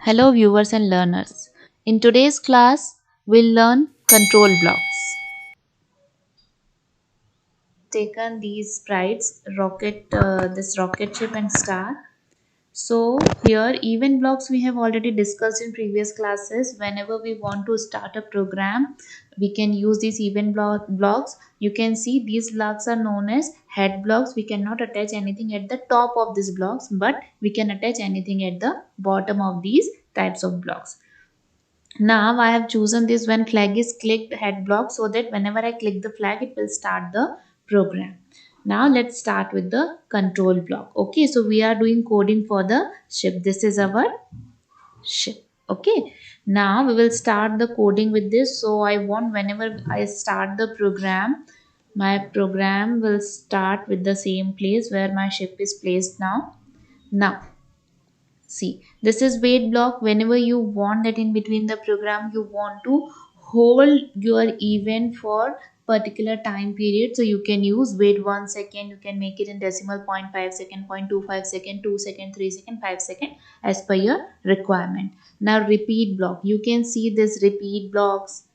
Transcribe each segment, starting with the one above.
Hello viewers and learners. In today's class, we'll learn control blocks. Taken these sprites, this rocket ship and star. So here event blocks we have already discussed in previous classes. Whenever we want to start a program, we can use these blocks. You can see these blocks are known as head blocks. We cannot attach anything at the top of these blocks, but we can attach anything at the bottom of these types of blocks. Now I have chosen this when flag is clicked head block so that whenever I click the flag it will start the program. Now let's start with the control block. Okay, so we are doing coding for the ship. This is our ship. Okay, now we will start the coding with this. So I want whenever I start the program, my program will start with the same place where my ship is placed now. Now see, this is wait block. Whenever you want that in between the program, you want to hold your event for particular time period. So you can use wait 1 second. You can make it in decimal 0.5 second, 0.25 second, 2 second, 3 second, 5 second as per your requirement. Now repeat block. You can see this repeat blocks,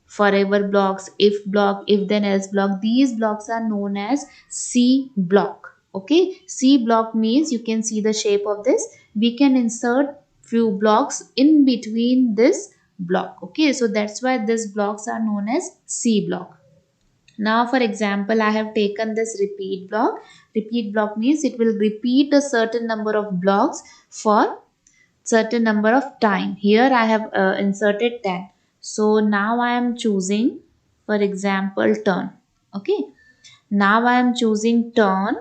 forever blocks, if block, if then else block. These blocks are known as C block. Okay, C block means you can see the shape of this. We can insert few blocks in between this block. Okay, so that's why these blocks are known as C block. Now for example, I have taken this repeat block. Repeat block means it will repeat a certain number of blocks for certain number of time. Here I have inserted 10. So now I am choosing, for example, turn. Okay, now I am choosing turn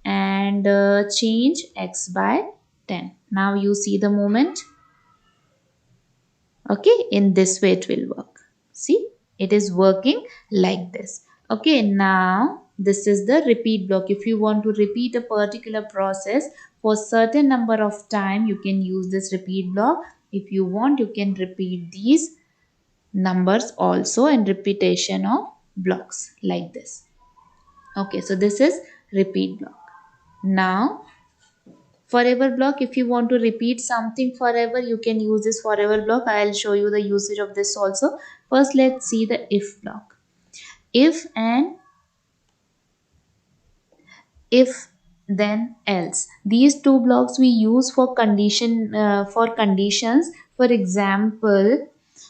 and change x by 10. Now you see the movement. Okay, in this way it will work. See, it is working like this. Okay, now this is the repeat block. If you want to repeat a particular process for certain number of time, you can use this repeat block. If you want, you can repeat these numbers also and repetition of blocks like this. Okay, so this is repeat block. Now forever block, if you want to repeat something forever, you can use this forever block. I'll show you the usage of this also. First let's see the if block. If and if then else, these two blocks we use for conditions. For example,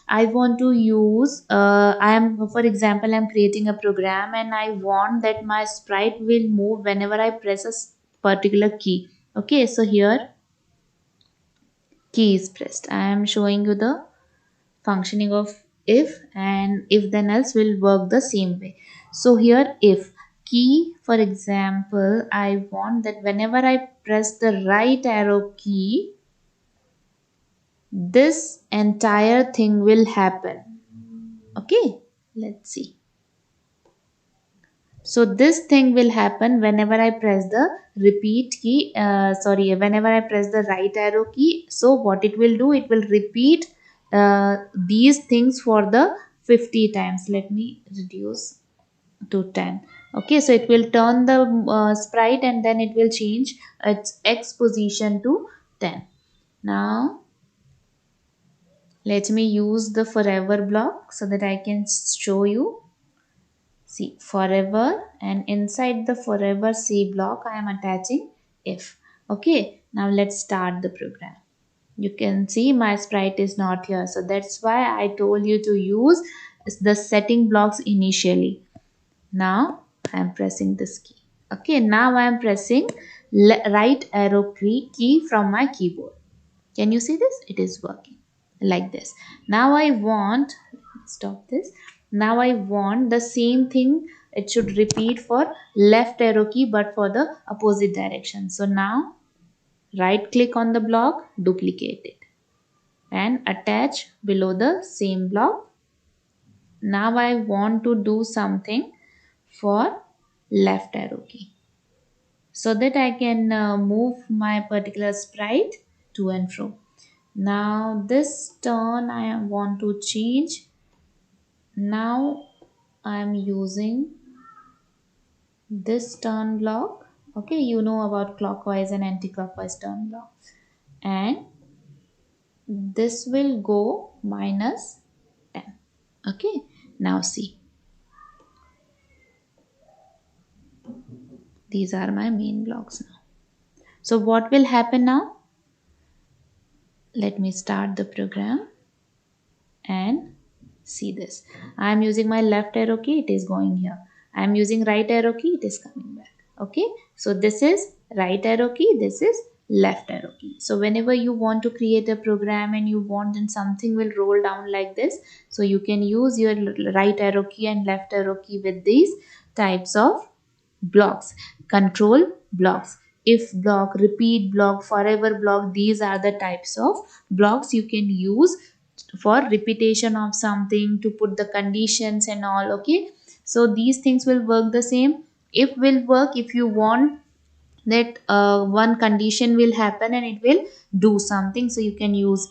I want to use I'm creating a program and I want that my sprite will move whenever I press a particular key. Okay, so here key is pressed. I am showing you the functioning of if, and if then else will work the same way. So here if key, for example, I want that whenever I press the right arrow key, this entire thing will happen. Okay, let's see. So this thing will happen whenever I press the repeat key, whenever I press the right arrow key. So what it will do, it will repeat these things for the 50 times. Let me reduce to 10. Okay, so it will turn the sprite and then it will change its x position to 10. Now let me use the forever block so that I can show you. See, forever, and inside the forever C block I am attaching if. Okay, now let's start the program. You can see my sprite is not here, so that's why I told you to use the setting blocks initially. Now I am pressing this key. Okay, now I am pressing right arrow key from my keyboard. Can you see this? It is working like this. Now I want, stop this. Now I want the same thing. It should repeat for left arrow key but for the opposite direction. So now right click on the block, duplicate it and attach below the same block. Now I want to do something for left arrow key so that I can move my particular sprite to and fro. Now this turn I want to change. Now I am using this turn block. Okay, you know about clockwise and anti-clockwise turn block. And this will go minus 10. Okay, now see, these are my main blocks now. So what will happen now? Let me start the program and see this. I am using my left arrow key, it is going here. I am using right arrow key, it is coming back. Okay, so this is right arrow key, this is left arrow key. So whenever you want to create a program and you want then something will roll down like this, so you can use your right arrow key and left arrow key with these types of blocks. Control blocks, if block, repeat block, forever block, these are the types of blocks you can use for repetition of something, to put the conditions and all. Okay, so these things will work the same. If will work if you want that one condition will happen and it will do something, so you can use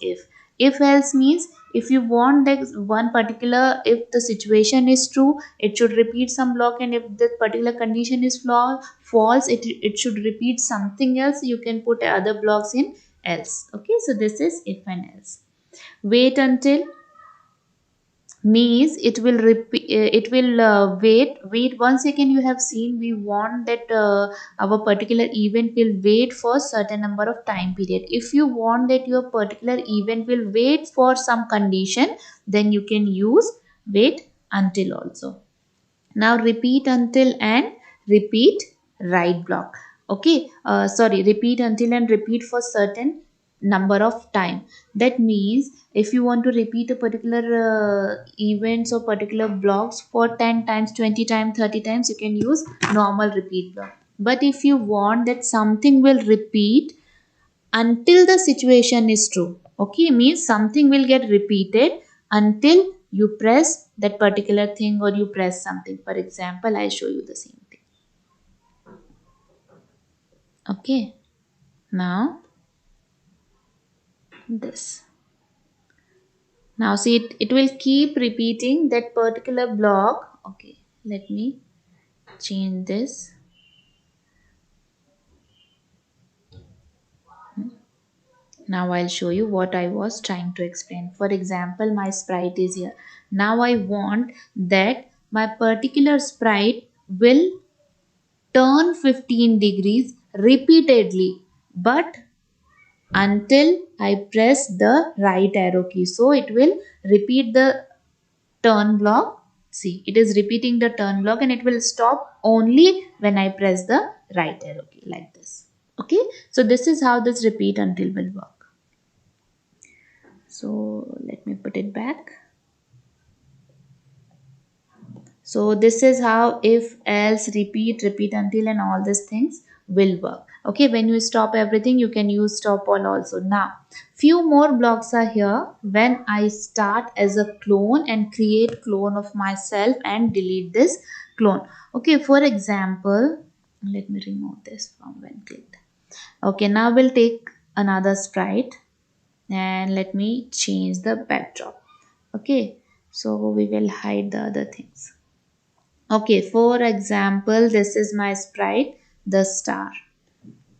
if else means if you want that one particular, if the situation is true, it should repeat some block, and if that particular condition is false, it should repeat something else. You can put other blocks in else. Okay, so this is if and else. Wait until means it will repeat, it will wait 1 second. You have seen we want that our particular event will wait for certain number of time period. If you want that your particular event will wait for some condition, then you can use wait until also. Now repeat until and repeat right block. Okay, sorry, repeat until and repeat for certain number of time. That means if you want to repeat a particular events or particular blocks for 10 times, 20 times, 30 times, you can use normal repeat block. But if you want that something will repeat until the situation is true, okay, means something will get repeated until you press that particular thing or you press something. For example, I show you the same thing. Okay, now this, now see it will keep repeating that particular block. Okay, let me change this. Now I'll show you what I was trying to explain. For example, my sprite is here. Now I want that my particular sprite will turn 15 degrees repeatedly, but until I press the right arrow key. So it will repeat the turn block. See, it is repeating the turn block and it will stop only when I press the right arrow key like this. Okay, so this is how this repeat until will work. So let me put it back. So this is how if, else, repeat, repeat until and all these things will work. Okay, when you stop everything, you can use stop all also. Now, few more blocks are here when I start as a clone and create clone of myself and delete this clone. Okay, for example, let me remove this from when clicked. Okay, now we'll take another sprite and let me change the backdrop. Okay, so we will hide the other things. Okay, for example, this is my sprite, the star.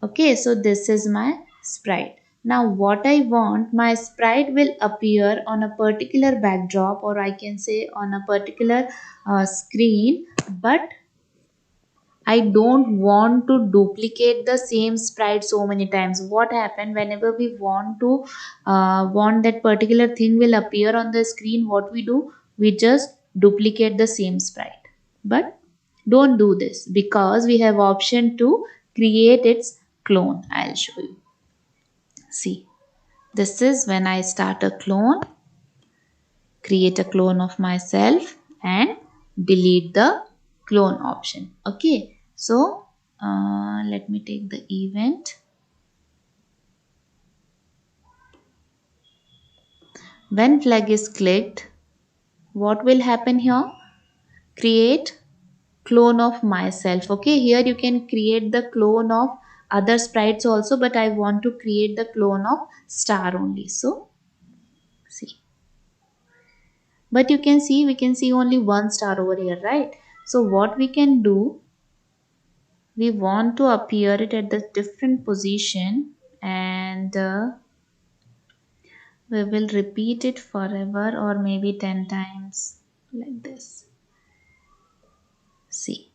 Okay, so this is my sprite. Now what I want, my sprite will appear on a particular backdrop, or I can say on a particular screen, but I don't want to duplicate the same sprite so many times. What happen whenever we want to want that particular thing will appear on the screen, what we do? We just duplicate the same sprite. But don't do this because we have option to create its clone. I'll show you. See, this is when I start a clone, create a clone of myself and delete the clone option. Okay, so let me take the event. When flag is clicked, what will happen here? Create clone of myself. Okay, here you can create the clone of other sprites also, but I want to create the clone of star only. So see, but you can see, we can see only one star over here, right? So what we can do, we want to appear it at the different position, and We will repeat it forever or maybe 10 times like this. See.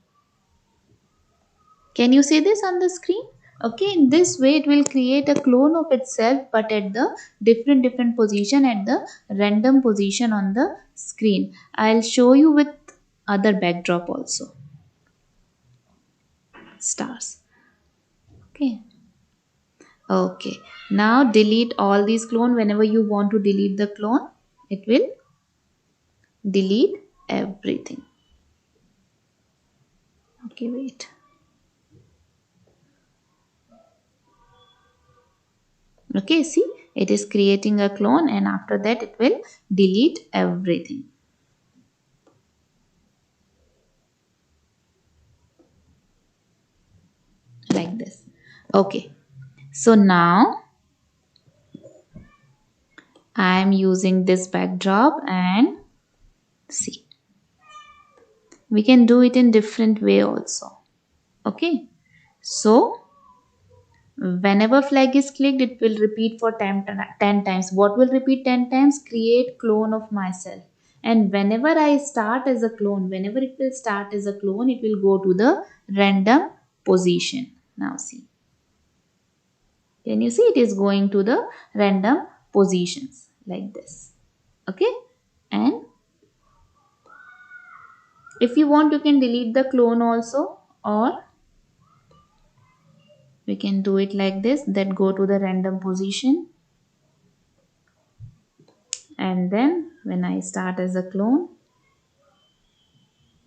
Can you see this on the screen? Okay, in this way it will create a clone of itself but at the different position, at the random position on the screen. I'll show you with other backdrop also. Stars. Okay. Okay. Now delete all these clone. Whenever you want to delete the clone, it will delete everything. Okay, wait. Okay, see, it is creating a clone and after that it will delete everything. Like this. Okay. So now I am using this backdrop and see. We can do it in different way also. Okay. So whenever flag is clicked, it will repeat for 10 times. What will repeat 10 times? Create clone of myself. And whenever I start as a clone, whenever it will start as a clone, it will go to the random position. Now see. Can you see it is going to the random positions like this. Okay. And if you want, you can delete the clone also, or we can do it like this, that go to the random position. And then when I start as a clone,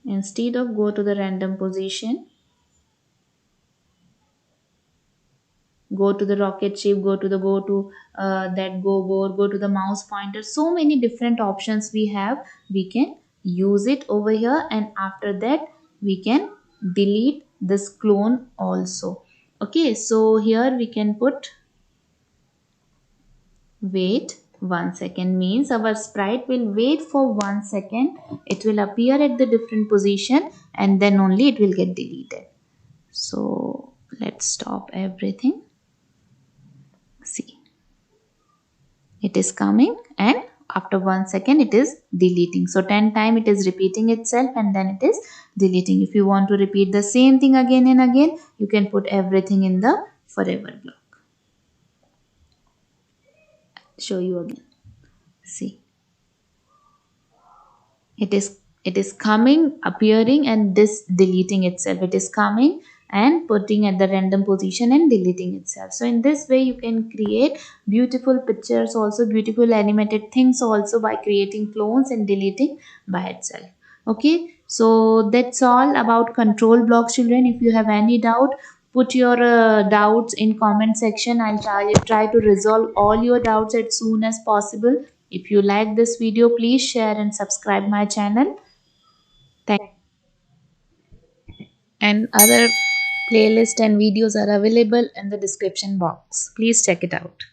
instead of go to the random position, go to the rocket ship, go to that go board, go to the mouse pointer. So many different options we have. We can use it over here, and after that we can delete this clone also. Okay, so here we can put wait 1 second, means our sprite will wait for 1 second. It will appear at the different position and then only it will get deleted. So let's stop everything. See, it is coming and after 1 second it is deleting. So 10 times it is repeating itself and then it is deleting. If you want to repeat the same thing again and again, you can put everything in the forever block. Show you again. See, it is coming, appearing, and this deleting itself. It is coming and putting at the random position and deleting itself. So in this way you can create beautiful pictures also, beautiful animated things also, by creating clones and deleting by itself. Okay, so that's all about control blocks, children. If you have any doubt, put your doubts in comment section. I'll try to resolve all your doubts as soon as possible. If you like this video, please share and subscribe my channel. Thank. And other playlist and videos are available in the description box. Please check it out.